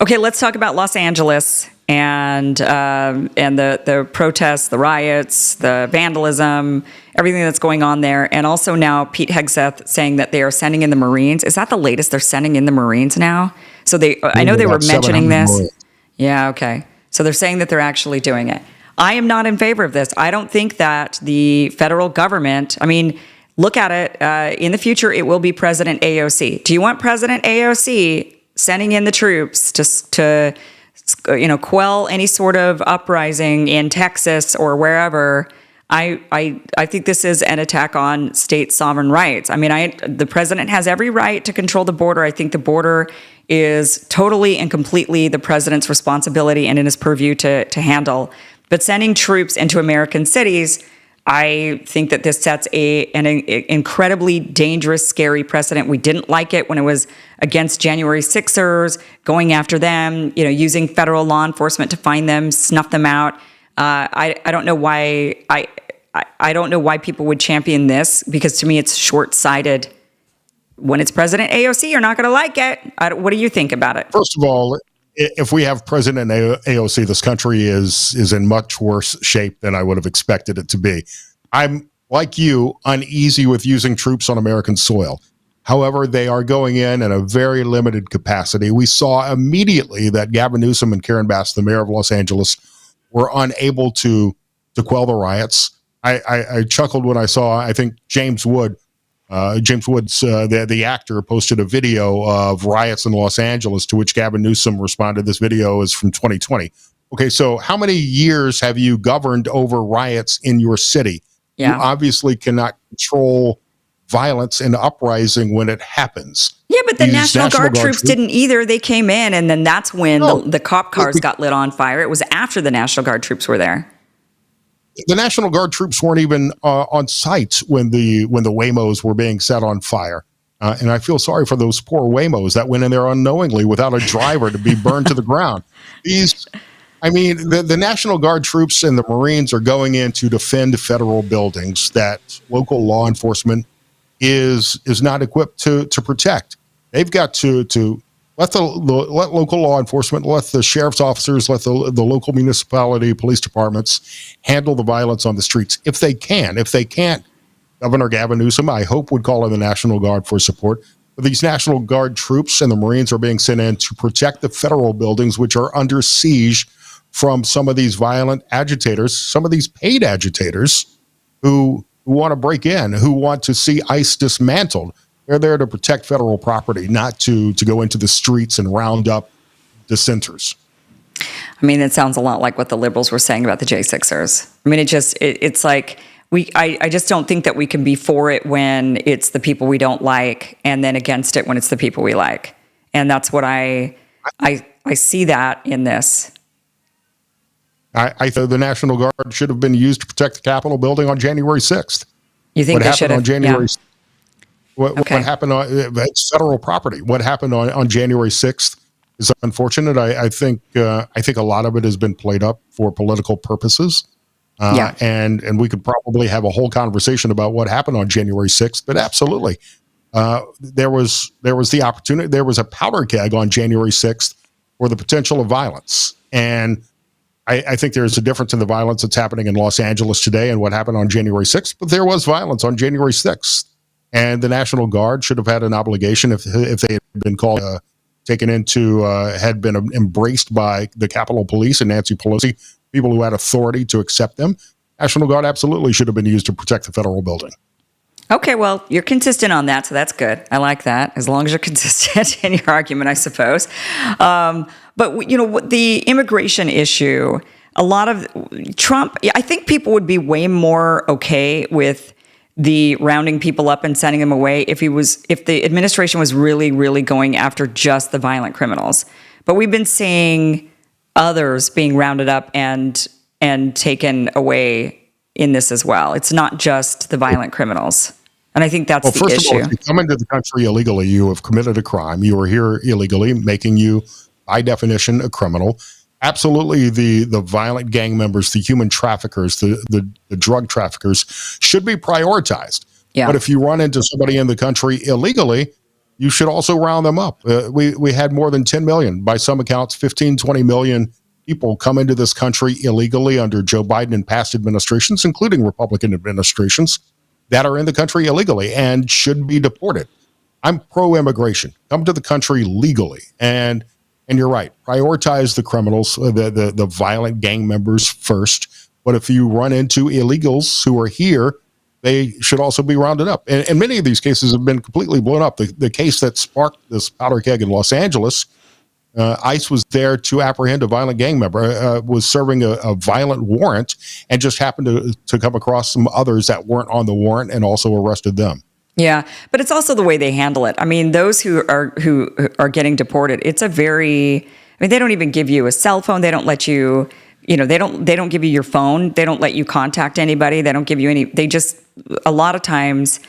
Okay, let's talk about Los Angeles and the protests, the riots, the vandalism, everything that's going on there. And also now Pete Hegseth saying that they are sending in the Marines. Is that the latest? They're sending in the Marines now? So I know they were mentioning this. Marines. Yeah, okay. So they're saying that they're actually doing it. I am not in favor of this. I don't think that the federal government, I mean, look at it. In the future, it will be President AOC. Do you want President AOC sending in the troops to quell any sort of uprising in Texas or wherever? I think this is an attack on state sovereign rights. I mean, the president has every right to control the border. I think the border is totally and completely the president's responsibility and in his purview to handle. But sending troops into American cities, I think that this sets an incredibly dangerous, scary precedent. We didn't like it when it was against January 6ers, going after them, using federal law enforcement to find them, snuff them out. I don't know why I don't know why people would champion this, because to me it's short-sighted. When it's President AOC, you're not going to like it. What do you think about it? First of all, if we have President AOC, this country is in much worse shape than I would have expected it to be. I'm, like you, uneasy with using troops on American soil. However, they are going in a very limited capacity. We saw immediately that Gavin Newsom and Karen Bass, the mayor of Los Angeles, were unable to quell the riots. I chuckled when I saw, I think James Woods, the actor, posted a video of riots in Los Angeles, to which Gavin Newsom responded, this video is from 2020. Okay, so how many years have you governed over riots in your city? Yeah. You obviously cannot control violence and uprising when it happens. Yeah, but the National Guard troops didn't either. They came in, and then that's when the cop cars got lit on fire. It was after the National Guard troops were there. The National Guard troops weren't even on site when the Waymos were being set on fire. And I feel sorry for those poor Waymos that went in there unknowingly without a driver to be burned to the ground. The National Guard troops and the Marines are going in to defend federal buildings that local law enforcement is not equipped to protect. They've got to let local law enforcement, let the sheriff's officers, let the local municipality police departments handle the violence on the streets if they can. If they can't, Governor Gavin Newsom, I hope, would call in the National Guard for support. But these National Guard troops and the Marines are being sent in to protect the federal buildings, which are under siege from some of these violent agitators, some of these paid agitators who want to break in, who want to see ICE dismantled. They're there to protect federal property, not to go into the streets and round up dissenters. I mean, it sounds a lot like what the liberals were saying about the J6ers. I mean, it's like I just don't think that we can be for it when it's the people we don't like, and then against it when it's the people we like. And that's what I see that in this. I thought the National Guard should have been used to protect the Capitol building on January 6th. You think they should have? On January 6th? What happened on it's federal property? What happened on January 6th is unfortunate. I think a lot of it has been played up for political purposes. And we could probably have a whole conversation about what happened on January 6th. But absolutely, there was the opportunity. There was a powder keg on January 6th for the potential of violence. And I think there's a difference in the violence that's happening in Los Angeles today and what happened on January 6th. But there was violence on January 6th. And the National Guard should have had an obligation if they had been called, taken into, had been embraced by the Capitol Police and Nancy Pelosi, people who had authority to accept them. National Guard absolutely should have been used to protect the federal building. Okay, well, you're consistent on that, so that's good. I like that, as long as you're consistent in your argument, I suppose. But, the immigration issue, a lot of Trump, I think people would be way more okay with the rounding people up and sending them away if the administration was really, really going after just the violent criminals. But we've been seeing others being rounded up and taken away in this as well. It's not just the violent criminals. And I think that's the issue. First of all, if you come into the country illegally, you have committed a crime. You are here illegally, making you, by definition, a criminal. Absolutely, the violent gang members, the human traffickers, the drug traffickers should be prioritized. Yeah. But if you run into somebody in the country illegally, you should also round them up. We had more than 10 million, by some accounts, 15, 20 million people come into this country illegally under Joe Biden and past administrations, including Republican administrations, that are in the country illegally and should be deported. I'm pro-immigration. Come to the country legally. And you're right, prioritize the criminals, the violent gang members first. But if you run into illegals who are here, they should also be rounded up. And many of these cases have been completely blown up. The case that sparked this powder keg in Los Angeles, ICE was there to apprehend a violent gang member, was serving a violent warrant, and just happened to come across some others that weren't on the warrant and also arrested them. Yeah, but it's also the way they handle it. I mean, those who are getting deported, it's a very, I mean, they don't even give you a cell phone. They don't let you, they don't give you your phone. They don't let you contact anybody. They don't give you any, they just, a lot of times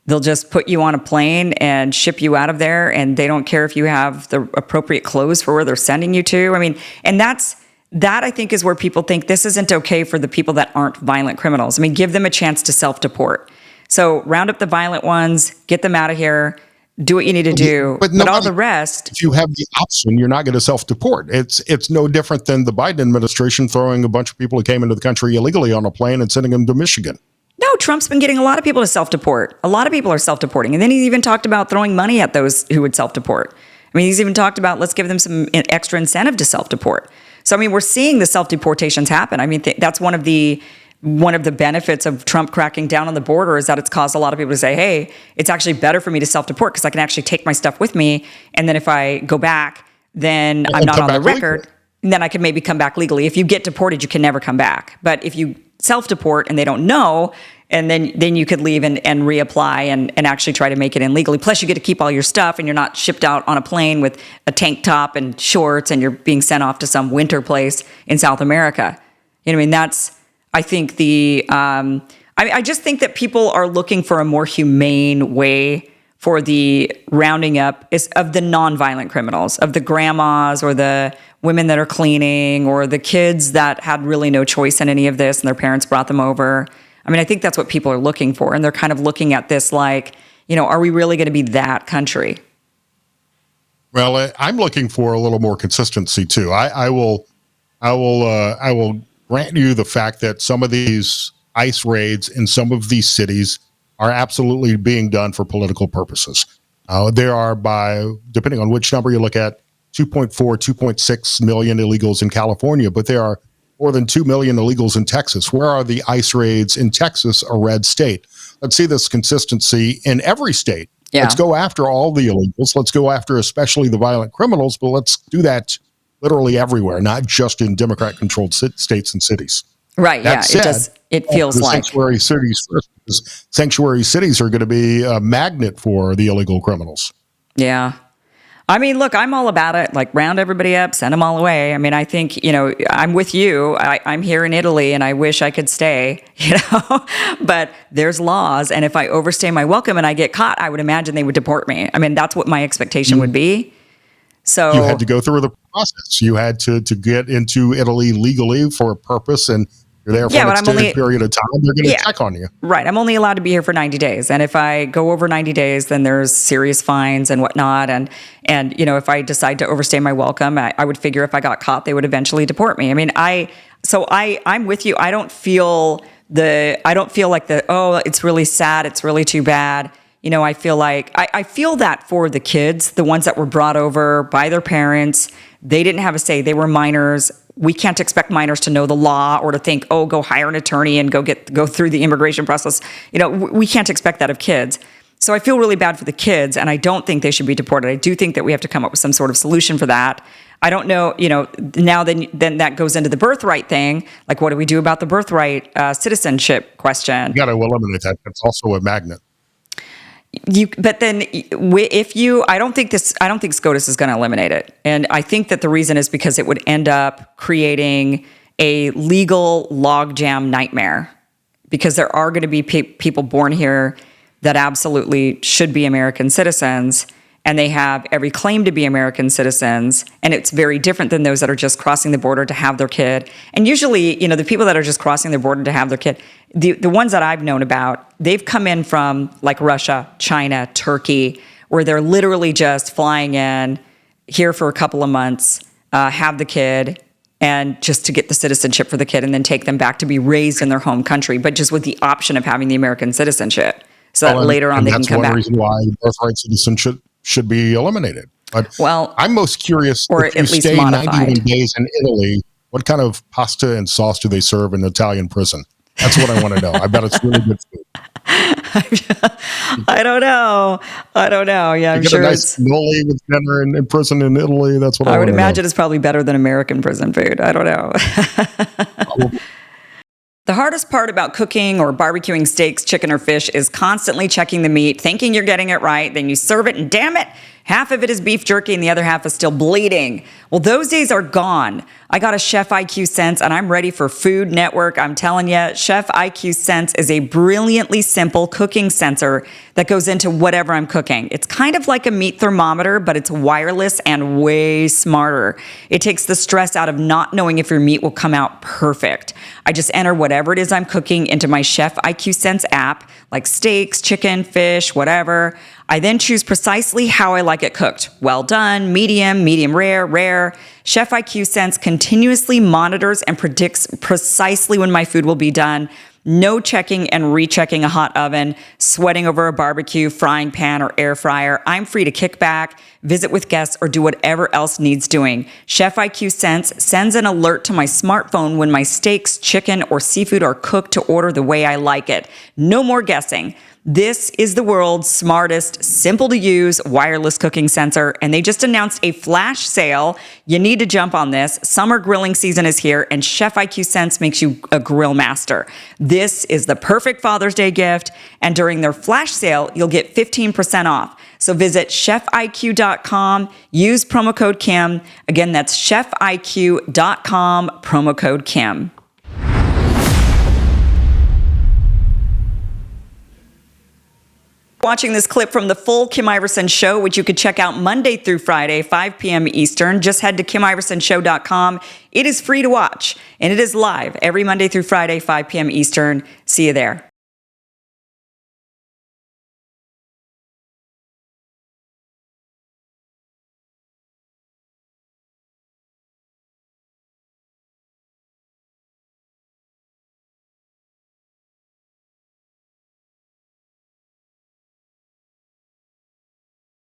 they'll just put you on a plane and ship you out of there, and they don't care if you have the appropriate clothes for where they're sending you to. I mean, and that I think is where people think this isn't okay for the people that aren't violent criminals. I mean, give them a chance to self-deport. So round up the violent ones, get them out of here, do what you need to do. But all the rest, if you have the option, you're not going to self-deport. It's no different than the Biden administration throwing a bunch of people who came into the country illegally on a plane and sending them to Michigan. No, Trump's been getting a lot of people to self-deport. A lot of people are self-deporting. And then he even talked about throwing money at those who would self-deport. I mean, he's even talked about, let's give them some extra incentive to self-deport. So, I mean, we're seeing the self-deportations happen. I mean, that's one of the benefits of Trump cracking down on the border, is that it's caused a lot of people to say, hey, it's actually better for me to self-deport because I can actually take my stuff with me. And then if I go back, then I'm not on the record. And then I can maybe come back legally. If you get deported, you can never come back. But if you self-deport and they don't know, and then you could leave and reapply and actually try to make it in legally. Plus, you get to keep all your stuff, and you're not shipped out on a plane with a tank top and shorts, and you're being sent off to some winter place in South America. You know what I mean? That's, I think I just think that people are looking for a more humane way for the rounding up of the nonviolent criminals, of the grandmas or the women that are cleaning or the kids that had really no choice in any of this and their parents brought them over. I mean, I think that's what people are looking for. And they're kind of looking at this like, are we really going to be that country? Well, I'm looking for a little more consistency too. I will grant you the fact that some of these ICE raids in some of these cities are absolutely being done for political purposes. There are, depending on which number you look at, 2.4, 2.6 million illegals in California, but there are more than 2 million illegals in Texas. Where are the ICE raids in Texas, a red state? Let's see this consistency in every state. Yeah. Let's go after all the illegals. Let's go after especially the violent criminals, but let's do that literally everywhere, not just in Democrat-controlled states and cities. Right, that said, it feels like sanctuary cities first, because sanctuary cities are going to be a magnet for the illegal criminals. Yeah. I mean, look, I'm all about it. Like, round everybody up, send them all away. I mean, I think, I'm with you. I'm here in Italy and I wish I could stay, but there's laws. And if I overstay my welcome and I get caught, I would imagine they would deport me. I mean, that's what my expectation would be. So you had to go through the process. You had to get into Italy legally for a purpose, and you're there for an extended period of time. They're going to check on you. Right. I'm only allowed to be here for 90 days. And if I go over 90 days, then there's serious fines and whatnot. And if I decide to overstay my welcome, I would figure if I got caught, they would eventually deport me. I mean, I'm with you. I don't feel like it's really sad. It's really too bad. I feel like I feel that for the kids, the ones that were brought over by their parents. They didn't have a say. They were minors. We can't expect minors to know the law or to think, go hire an attorney and go through the immigration process. We can't expect that of kids. So I feel really bad for the kids, and I don't think they should be deported. I do think that we have to come up with some sort of solution for that. I don't know, now then that goes into the birthright thing. Like, what do we do about the birthright citizenship question? You got to eliminate that. That's also a magnet. But then I don't think SCOTUS is going to eliminate it. And I think that the reason is because it would end up creating a legal logjam nightmare, because there are going to be people born here that absolutely should be American citizens, and they have every claim to be American citizens, and it's very different than those that are just crossing the border to have their kid. And usually, the people that are just crossing the border to have their kid, the ones that I've known about, they've come in from like Russia, China, Turkey, where they're literally just flying in here for a couple of months, have the kid, and just to get the citizenship for the kid and then take them back to be raised in their home country, but just with the option of having the American citizenship so that later on they can come back. That's one reason why birthright citizenship should be eliminated. But I'm most curious, or if at you least stay modified. 91 days in Italy, what kind of pasta and sauce do they serve in Italian prison? That's what I want to know. I bet it's really good food. I don't know. Yeah, I'm get sure a nice noli with dinner in prison in Italy. That's what I would want to imagine know. it's probably better than American prison food. I don't know. The hardest part about cooking or barbecuing steaks, chicken, or fish is constantly checking the meat, thinking you're getting it right, then you serve it, and damn it, half of it is beef jerky and the other half is still bleeding. Well, those days are gone. I got a Chef IQ Sense and I'm ready for Food Network. I'm telling you, Chef IQ Sense is a brilliantly simple cooking sensor that goes into whatever I'm cooking. It's kind of like a meat thermometer, but it's wireless and way smarter. It takes the stress out of not knowing if your meat will come out perfect. I just enter whatever it is I'm cooking into my Chef IQ Sense app, like steaks, chicken, fish, whatever. I then choose precisely how I like it cooked. Well done, medium, medium rare, rare. Chef IQ Sense continuously monitors and predicts precisely when my food will be done. No checking and rechecking a hot oven, sweating over a barbecue, frying pan, or air fryer. I'm free to kick back, visit with guests, or do whatever else needs doing. Chef IQ Sense sends an alert to my smartphone when my steaks, chicken, or seafood are cooked to order the way I like it. No more guessing. This is the world's smartest, simple to use wireless cooking sensor, and they just announced a flash sale. You need to jump on this. Summer grilling season is here, and Chef IQ Sense makes you a grill master. This is the perfect Father's Day gift, and during their flash sale, you'll get 15% off. So visit chefiq.com, use promo code Kim. Again, that's chefiq.com, promo code Kim. Watching this clip from the full Kim Iverson Show, which you could check out Monday through Friday, 5 p.m. Eastern. Just head to KimIversonShow.com. It is free to watch, and it is live every Monday through Friday, 5 p.m. Eastern. See you there.